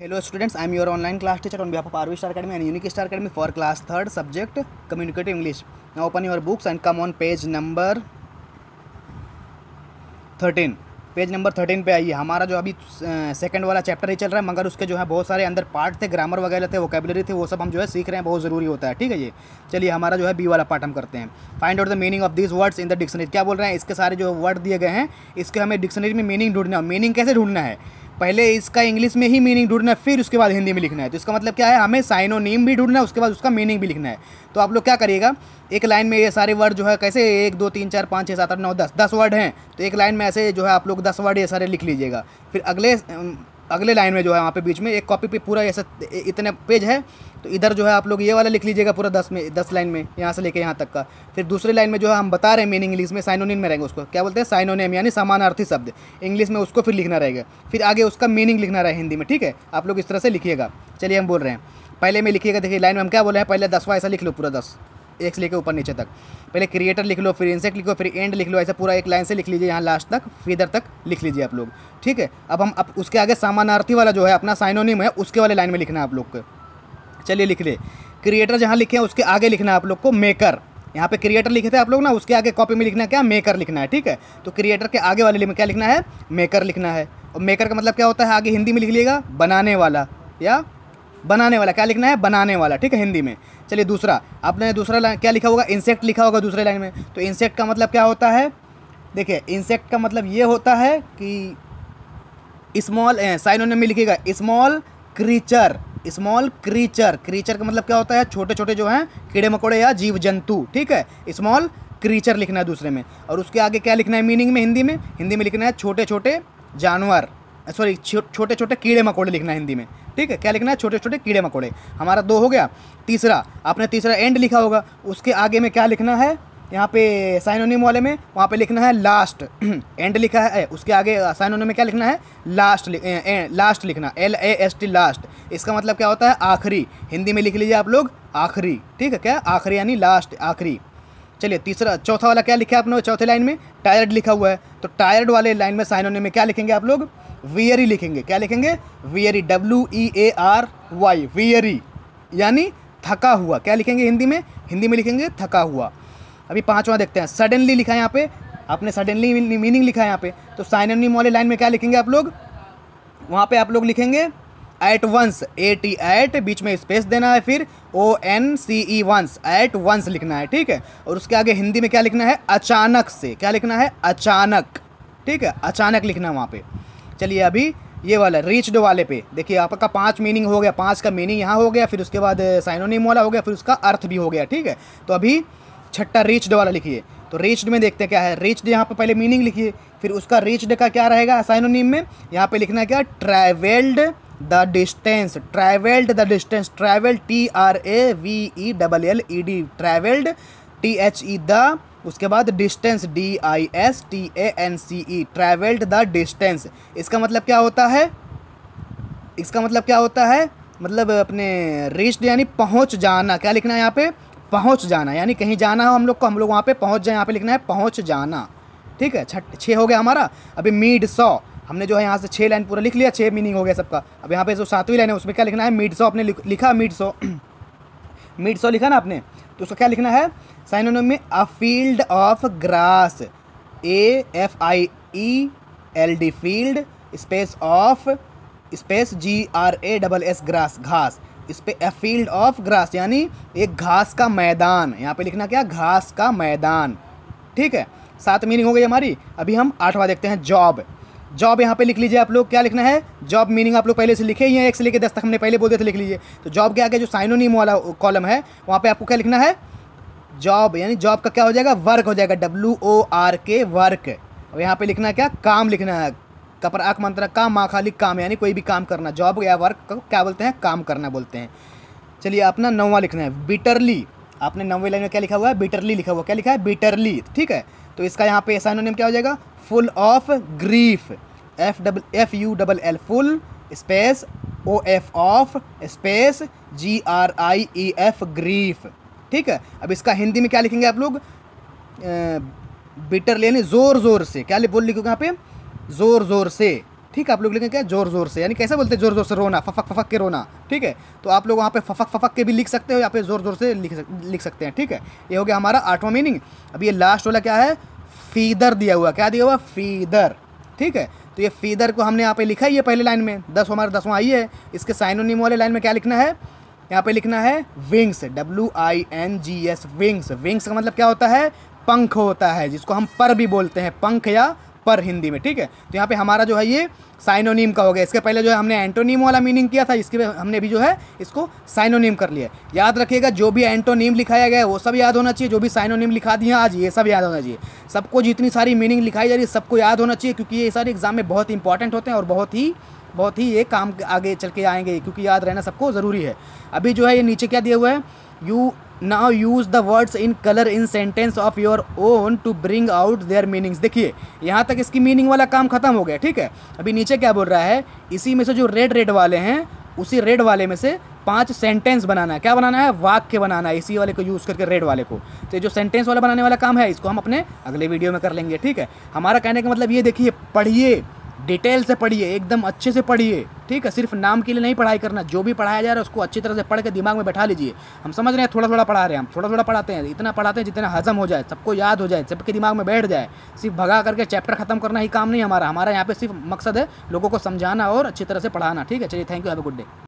Hello students, I am your online class teacher on behalf of RV Star Academy and Unique Star Academy for class 3rd subject Communicative English. Now open your books and come on page number 13. Page number 13 पे आइए। हमारा जो अभी second वाला chapter ही चल रहा है, मगर उसके जो है बहुत सारे अंदर पार्ट थे, ग्रामर वगैरह थे, वोकैबुलरी थे, वो सब हम जो है सीख रहे हैं, बहुत ज़रूरी होता है। ठीक है, ये चलिए हमारा जो है बी वाला पार्ट हम करते हैं। Find out the meaning of this words in the dictionary. क्या बोल रहे हैं, इसके सारे जो वर्ड दिए गए हैं इसके हमें डिक्शनरी में मीनिंग ढूंढना है। मीनिंग कैसे ढूंढना है, पहले इसका इंग्लिश में ही मीनिंग ढूंढना है, फिर उसके बाद हिंदी में लिखना है। तो इसका मतलब क्या है, हमें साइनोनिम भी ढूंढना है, उसके बाद उसका मीनिंग भी लिखना है। तो आप लोग क्या करिएगा, एक लाइन में ये सारे वर्ड जो है कैसे 1 2 3 4 5 6 7 8 9 10 वर्ड हैं, तो एक लाइन में ऐसे जो है आप लोग 10 वर्ड ये सारे लिख लीजिएगा। फिर अगले लाइन में जो है वहाँ पे बीच में एक कॉपी पे पूरा ऐसा इतने पेज है, तो इधर जो है आप लोग ये वाला लिख लीजिएगा पूरा 10 लाइन में, यहाँ से लेके यहाँ तक का। फिर दूसरे लाइन में जो है हम बता रहे हैं मीनिंग, इंग्लिश में साइनोनिम में रहेंगे, उसको क्या बोलते हैं, साइनोनिम यानी समानार्थी शब्द, इंग्लिश में उसको फिर लिखना रहेगा। फिर आगे उसका मीनिंग लिखना रहे हिंदी में। ठीक है, आप लोग इस तरह से लिखिएगा। चलिए हम बोल रहे हैं, पहले में लिखिएगा। देखिए लाइन में हम क्या बोल रहे हैं, पहले 10वां ऐसा लिख लो, पूरा 10 एक से लेकर ऊपर नीचे तक। पहले क्रिएटर लिख लो, फिर इंसेक्ट लिखो, फिर एंड लिख लो, ऐसा पूरा एक लाइन से लिख लीजिए, यहाँ लास्ट तक, फिर इधर तक लिख लीजिए आप लोग। ठीक है, अब उसके आगे समानार्थी वाला जो है अपना साइनोनिम है, उसके वाले लाइन में लिखना है आप लोग को। चलिए लिख ले, क्रिएटर जहाँ लिखे हैं उसके आगे लिखना है आप लोग को मेकर। यहाँ पे क्रिएटर लिखे थे आप लोग ना, उसके आगे कॉपी में लिखना है क्या, मेकर लिखना है। ठीक है, तो क्रिएटर के आगे वाले में क्या लिखना है, मेकर लिखना है। और मेकर का मतलब क्या होता है, आगे हिंदी में लिख लीजिएगा बनाने वाला, या बनाने वाला क्या लिखना है, बनाने वाला। ठीक है, हिंदी में। चलिए दूसरा, आपने दूसरा लाइन क्या लिखा होगा, इंसेक्ट लिखा होगा दूसरे लाइन में। तो इंसेक्ट का मतलब क्या होता है, देखिए इंसेक्ट का मतलब ये होता है कि स्मॉल, साइनोनिम में लिखिएगा small creature. Small creature, creature का मतलब क्या होता है, छोटे छोटे जो हैं कीड़े मकोड़े या जीव जंतु। ठीक है, स्मॉल क्रीचर लिखना है दूसरे में। और उसके आगे क्या लिखना है मीनिंग में, हिंदी में लिखना है छोटे छोटे जानवर, सॉरी छोटे छोटे कीड़े मकोड़े लिखना है हिंदी में। ठीक है, क्या लिखना है, छोटे छोटे कीड़े मकोड़े। हमारा 2 हो गया। तीसरा, आपने तीसरा एंड लिखा होगा, उसके आगे में क्या लिखना है, यहाँ पे साइनोनिम वाले में वहाँ पे लिखना है लास्ट। एंड लिखा है, उसके आगे साइनोनिम में क्या लिखना है, लास्ट लिखना, LAST लास्ट। इसका मतलब क्या होता है, आखिरी। हिंदी में लिख लीजिए आप लोग आखिरी। ठीक है, क्या आखिरी यानी लास्ट, आखिरी। चलिए चौथा वाला क्या लिखा है आपने, चौथे लाइन में टायर्ड लिखा हुआ है, तो टायर्ड वाले लाइन में साइनोनिम में क्या लिखेंगे आप लोग, वियरी लिखेंगे। क्या लिखेंगे, वियरी, WEARY, वियरी यानी थका हुआ। क्या लिखेंगे हिंदी में लिखेंगे थका हुआ। अभी 5वां देखते हैं, सडनली लिखा है यहाँ पे, आपने सडनली मीनिंग लिखा है यहाँ पे, तो साइनोनिम वाले लाइन में क्या लिखेंगे आप लोग, वहाँ पे आप लोग लिखेंगे एट वंस, एट बीच में स्पेस देना है, फिर ONCE वंस, एट वंस लिखना है। ठीक है, और उसके आगे हिंदी में क्या लिखना है, अचानक से। क्या लिखना है, अचानक। ठीक है, अचानक लिखना है वहाँ पे। चलिए अभी ये वाला रीच्ड वाले पे देखिए, आपका 5 मीनिंग हो गया, 5 का मीनिंग यहाँ हो गया, फिर उसके बाद साइनोनिम वाला हो गया, फिर उसका अर्थ भी हो गया। ठीक है, तो अभी छठा रीच्ड वाला लिखिए। तो रीच्ड में देखते हैं क्या है, रीच्ड यहाँ पे पहले मीनिंग लिखिए, फिर उसका रीच्ड का क्या रहेगा साइनोनिम में, यहाँ पे लिखना है क्या, travelled the distance. Travelled the distance, travel TRAVELLED, travelled THE the, उसके बाद distance DISTANCE, travelled the distance. इसका मतलब क्या होता है, मतलब अपने रीच्ड यानी पहुंच जाना। क्या लिखना है यहाँ पे, पहुंच जाना, यानी कहीं जाना हो हम लोग को, हम लोग वहाँ पे पहुंच जाए, यहाँ पे लिखना है पहुंच जाना। ठीक है, 6 हो गया हमारा। अभी मीड सॉ, हमने जो है यहाँ से 6 लाइन पूरा लिख लिया, 6 मीनिंग हो गया सबका। अब यहाँ पे जो 7वीं लाइन है उसमें क्या लिखना है, मीड सॉ आपने लिखा, मीड सॉ लिखा ना आपने, तो उसका क्या लिखना है साइनोनिम में, a field of grass, AFIELD field, space of, space GRASS grass, घास। इस पे अ फील्ड ऑफ ग्रास यानी एक घास का मैदान, यहाँ पे लिखना क्या, घास का मैदान। ठीक है, 7 मीनिंग हो गई हमारी। अभी हम 8वां देखते हैं, जॉब। जॉब यहाँ पे लिख लीजिए आप लोग, क्या लिखना है, जॉब मीनिंग आप लोग पहले से लिखे ही हैं, 1 से लेकर 10 तक हमने पहले बोल दिया था, लिख लीजिए। तो जॉब के आगे जो साइनोनिम वाला कॉलम है वहाँ पे आपको क्या लिखना है, जॉब यानी जॉब का क्या हो जाएगा, वर्क हो जाएगा, WORK, वर्क। और यहाँ पे लिखना है क्या, काम लिखना है, कपर आँख मंत्रा काम, माँ खाली काम, यानी कोई भी काम करना। जॉब या वर्क को क्या बोलते हैं, काम करना बोलते हैं। चलिए अपना 9वां लिखना है, बिटरली। आपने 9वीं लाइन में क्या लिखा हुआ है, बिटरली लिखा हुआ, क्या लिखा है, बिटरली। ठीक है, तो इसका यहाँ पे साइनोनिम क्या हो जाएगा, full of grief, FULL, full space OF of space GRIEF, grief. ठीक है, अब इसका हिंदी में क्या लिखेंगे आप लोग, बिटरली यानी ज़ोर ज़ोर से। क्या बोल लिखोगे यहाँ पे, ज़ोर ज़ोर से। ठीक है, आप लोग लिखेंगे क्या, ज़ोर ज़ोर से, यानी कैसे बोलते हैं ज़ोर ज़ोर से रोना, फफक फफक के रोना। ठीक है, तो आप लोग वहाँ पे फफक फफक के भी लिख सकते हो, यहाँ पे ज़ोर ज़ोर से लिख सकते हैं। ठीक है, ये हो गया हमारा 8वां मीनिंग। अब ये लास्ट वाला क्या है, फीदर दिया हुआ, क्या दिया हुआ, फीदर। ठीक है, तो ये फीदर को हमने यहाँ पे लिखा ही है पहले लाइन में, 10 हमारा 10वां आई है। इसके साइनोनिम वाले लाइन में क्या लिखना है, यहाँ पे लिखना है विंग्स, WINGS, विंग्स। विंग्स का मतलब क्या होता है, पंख होता है, जिसको हम पर भी बोलते हैं, पंख या पर हिंदी में। ठीक है, तो यहाँ पे हमारा जो है ये साइनोनिम का हो गया। इसके पहले जो है हमने एंटोनिम वाला मीनिंग किया था, इसके हमने भी जो है इसको साइनोनिम कर लिया। याद रखिएगा, जो भी एंटोनिम लिखाया गया है वो सब याद होना चाहिए, जो भी साइनोनिम लिखा दिए आज ये सब याद होना चाहिए। सबको जितनी सारी मीनिंग लिखाई जा रही है सबको याद होना चाहिए, क्योंकि ये सारे एग्जाम में बहुत इंपॉर्टेंट होते हैं और बहुत ही ये काम आगे चल के आएंगे, क्योंकि याद रहना सबको ज़रूरी है। अभी जो है ये नीचे क्या दिया हुआ है, you now use the words in colour in sentence of your own to bring out their meanings. देखिए यहाँ तक इसकी मीनिंग वाला काम खत्म हो गया। ठीक है, अभी नीचे क्या बोल रहा है, इसी में से जो रेड वाले हैं, उसी रेड वाले में से 5 सेंटेंस बनाना है। क्या बनाना है, वाक्य बनाना है, इसी वाले को यूज़ करके, रेड वाले को। तो ये जो सेंटेंस वाला बनाने वाला काम है, इसको हम अपने अगले वीडियो में कर लेंगे। ठीक है, हमारा कहने का मतलब ये, देखिए पढ़िए, डिटेल से पढ़िए, एकदम अच्छे से पढ़िए। ठीक है, सिर्फ नाम के लिए नहीं पढ़ाई करना, जो भी पढ़ाया जा रहा है उसको अच्छी तरह से पढ़ के दिमाग में बैठा लीजिए। हम समझ रहे हैं थोड़ा थोड़ा पढ़ा रहे हैं, हम थोड़ा थोड़ा पढ़ाते हैं, इतना पढ़ाते हैं जितना हजम हो जाए, सबको याद हो जाए, सबके दिमाग में बैठ जाए। सिर्फ भगा करके चैप्टर खत्म करना ही काम नहीं हमारा यहाँ पे सिर्फ मकसद है लोगों को समझाना और अच्छी तरह से पढ़ाना। ठीक है, चलिए, thank you, have a good day.